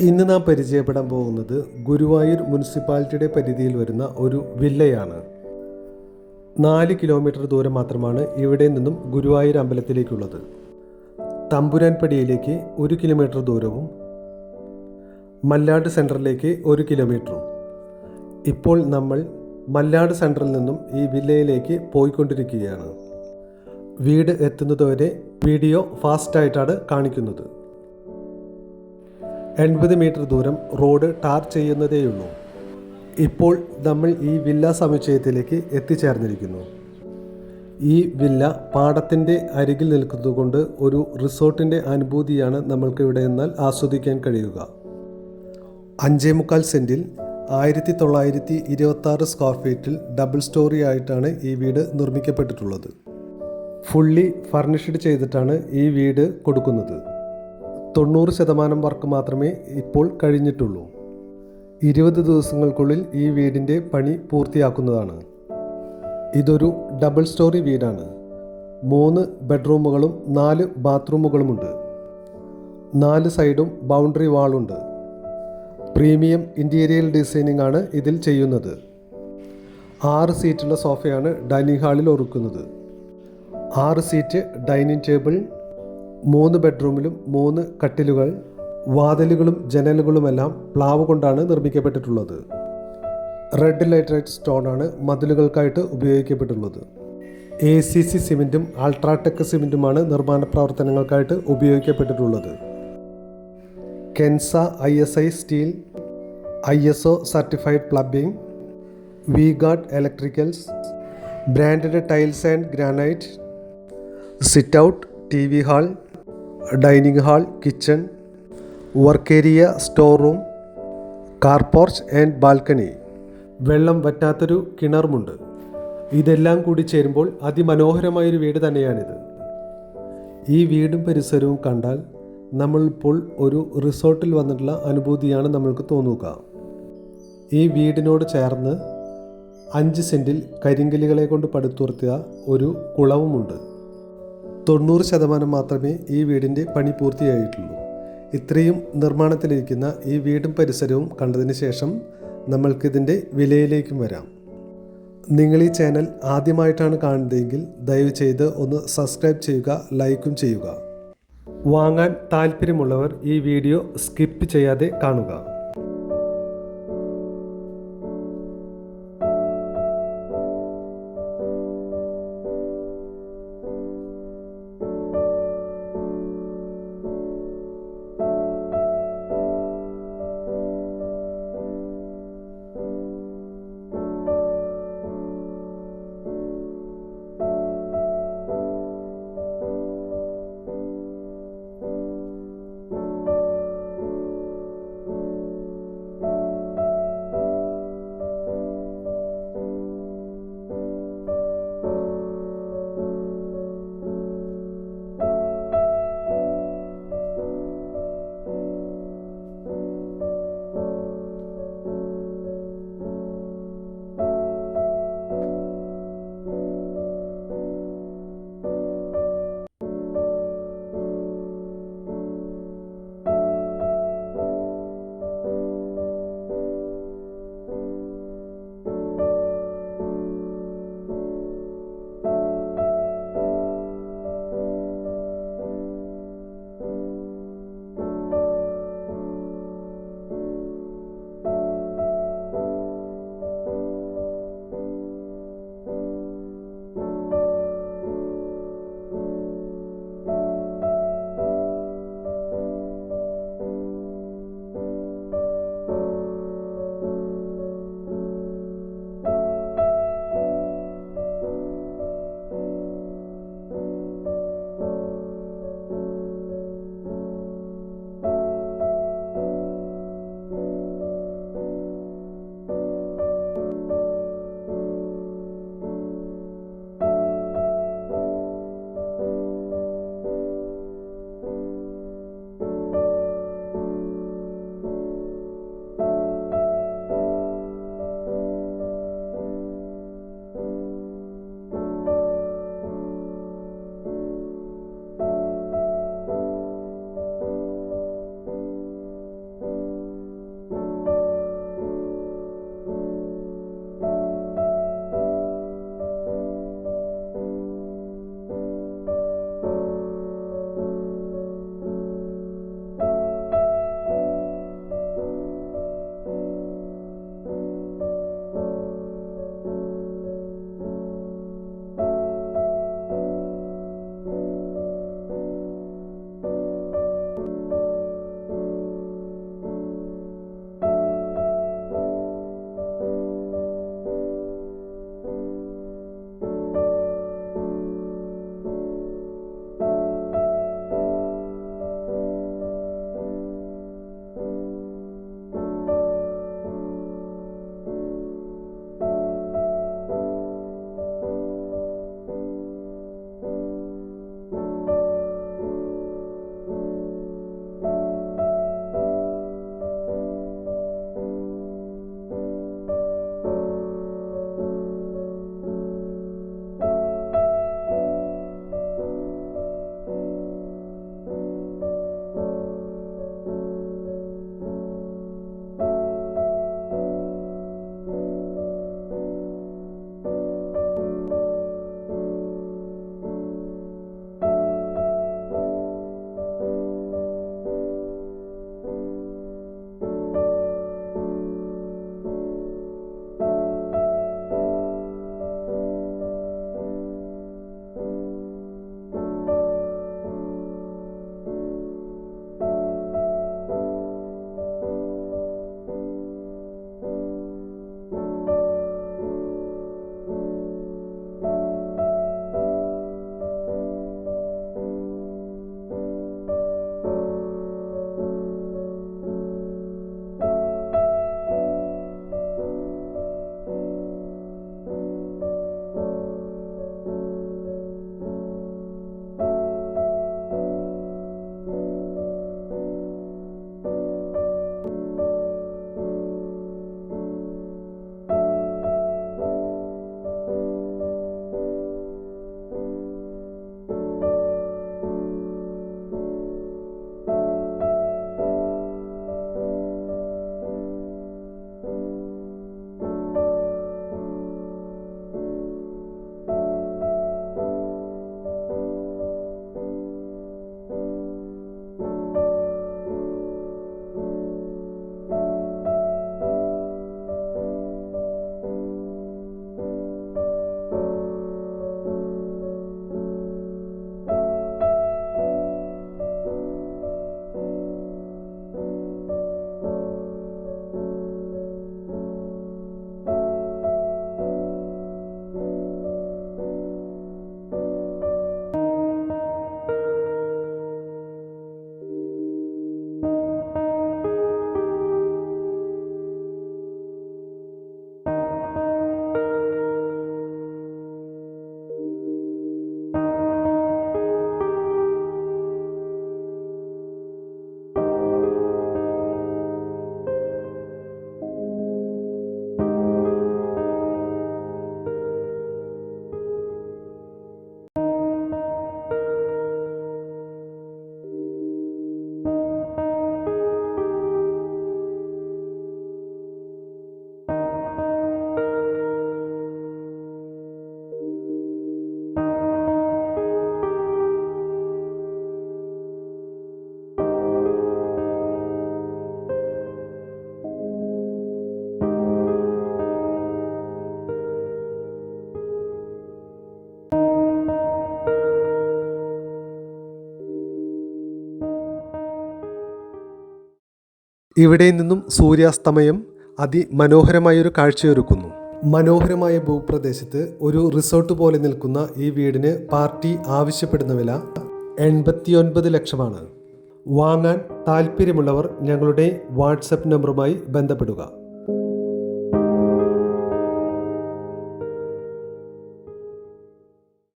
ഇന്ന് നാം പരിചയപ്പെടാൻ പോകുന്നത് ഗുരുവായൂർ മുനിസിപ്പാലിറ്റിയുടെ പരിധിയിൽ വരുന്ന ഒരു വില്ലയാണ്. 4 കിലോമീറ്റർ ദൂരം മാത്രമാണ് ഇവിടെ നിന്നും ഗുരുവായൂർ അമ്പലത്തിലേക്കുള്ളത്. തമ്പുരാൻപടിയിലേക്ക് 1 കിലോമീറ്റർ ദൂരവും മല്ലാട് സെൻറ്ററിലേക്ക് 1 കിലോമീറ്ററും. ഇപ്പോൾ നമ്മൾ മല്ലാട് സെൻറ്ററിൽ നിന്നും ഈ വില്ലയിലേക്ക് പോയിക്കൊണ്ടിരിക്കുകയാണ്. വീട് എത്തുന്നതുവരെ വീഡിയോ ഫാസ്റ്റായിട്ടാണ് കാണിക്കുന്നത്. 80 മീറ്റർ ദൂരം റോഡ് ടാർ ചെയ്യുന്നതേയുള്ളൂ. ഇപ്പോൾ നമ്മൾ ഈ വില്ല സമുച്ചയത്തിലേക്ക് എത്തിച്ചേർന്നിരിക്കുന്നു. ഈ വില്ല പാടത്തിൻ്റെ അരികിൽ നിൽക്കുന്നതുകൊണ്ട് ഒരു റിസോർട്ടിൻ്റെ അനുഭൂതിയാണ് നമ്മൾക്ക് ഇവിടെ നിന്നാൽ ആസ്വദിക്കാൻ കഴിയുക. 5.25 സെൻറ്റിൽ 1926 സ്ക്വയർ ഫീറ്റിൽ ഡബിൾ സ്റ്റോറി ആയിട്ടാണ് ഈ വീട് നിർമ്മിക്കപ്പെട്ടിട്ടുള്ളത്. ഫുള്ളി ഫർണിഷ്ഡ് ചെയ്തിട്ടാണ് ഈ വീട് കൊടുക്കുന്നത്. 90% വർക്ക് മാത്രമേ ഇപ്പോൾ കഴിഞ്ഞിട്ടുള്ളൂ. 20 ദിവസങ്ങൾക്കുള്ളിൽ ഈ വീടിൻ്റെ പണി പൂർത്തിയാക്കുന്നതാണ്. ഇതൊരു ഡബിൾ സ്റ്റോറി വീടാണ്. 3 ബെഡ്റൂമുകളും 4 ബാത്റൂമുകളുമുണ്ട്. 4 സൈഡും ബൗണ്ടറി വാളുണ്ട്. പ്രീമിയം ഇൻറ്റീരിയർ ഡിസൈനിങ് ആണ് ഇതിൽ ചെയ്യുന്നത്. 6 സീറ്റുള്ള സോഫയാണ് ഡൈനിങ് ഹാളിൽ ഒരുക്കുന്നത്. 6 സീറ്റ് ഡൈനിങ് ടേബിൾ, 3 ബെഡ്റൂമിലും 3 കട്ടിലുകൾ, വാതിലുകളും ജനലുകളുമെല്ലാം പ്ലാവ് കൊണ്ടാണ് നിർമ്മിക്കപ്പെട്ടിട്ടുള്ളത്. റെഡ് ലൈറ്ററൈറ്റ് സ്റ്റോണാണ് മതിലുകൾക്കായിട്ട് ഉപയോഗിക്കപ്പെട്ടുള്ളത്. ACC സിമെൻറ്റും അൾട്രാടെക് സിമെൻറ്റുമാണ് നിർമ്മാണ പ്രവർത്തനങ്ങൾക്കായിട്ട് ഉപയോഗിക്കപ്പെട്ടിട്ടുള്ളത്. Kenza ISI steel, ISO certified plumbing, V-Guard electricals, branded tiles and granite, sit out, TV hall, dining hall, kitchen, work area, store room, car porch and balcony, വെള്ളം വറ്റാത്തൊരു കിണറുമുണ്ട്. ഇതെല്ലാം കൂടി ചേരുമ്പോൾ അതിമനോഹരമായൊരു വീട് തന്നെയാണിത്. ഈ വീടും പരിസരവും കണ്ടാൽ നമ്മളിപ്പോൾ ഒരു റിസോർട്ടിൽ വന്നിട്ടുള്ള അനുഭൂതിയാണ് നമ്മൾക്ക് തോന്നുക. ഈ വീടിനോട് ചേർന്ന് 5 സെൻറ്റിൽ കരിങ്കല്ലുകളെ കൊണ്ട് പടുത്തുയർത്തിയ ഒരു കുളവുമുണ്ട്. 90% മാത്രമേ ഈ വീടിൻ്റെ പണി പൂർത്തിയായിട്ടുള്ളൂ. ഇത്രയും നിർമ്മാണത്തിലിരിക്കുന്ന ഈ വീടും പരിസരവും കണ്ടതിന് ശേഷം നമ്മൾക്കിതിൻ്റെ വിലയിലേക്കും വരാം. നിങ്ങൾ ഈ ചാനൽ ആദ്യമായിട്ടാണ് കാണുന്നതെങ്കിൽ ദയവ് ചെയ്ത് ഒന്ന് സബ്സ്ക്രൈബ് ചെയ്യുക, ലൈക്കും ചെയ്യുക. വാങ്ങാൻ താല്പര്യമുള്ളവർ ഈ വീഡിയോ സ്കിപ്പ് ചെയ്യാതെ കാണുക. ഇവിടെ നിന്നും സൂര്യാസ്തമയം അതിമനോഹരമായൊരു കാഴ്ചയൊരുക്കുന്നു. മനോഹരമായ ഭൂപ്രദേശത്ത് ഒരു റിസോർട്ട് പോലെ നിൽക്കുന്ന ഈ വീടിന് പാർട്ടി ആവശ്യപ്പെടുന്ന വില 89 ലക്ഷമാണ്. വാങ്ങാൻ താല്പര്യമുള്ളവർ ഞങ്ങളുടെ വാട്സപ്പ് നമ്പറുമായി ബന്ധപ്പെടുക.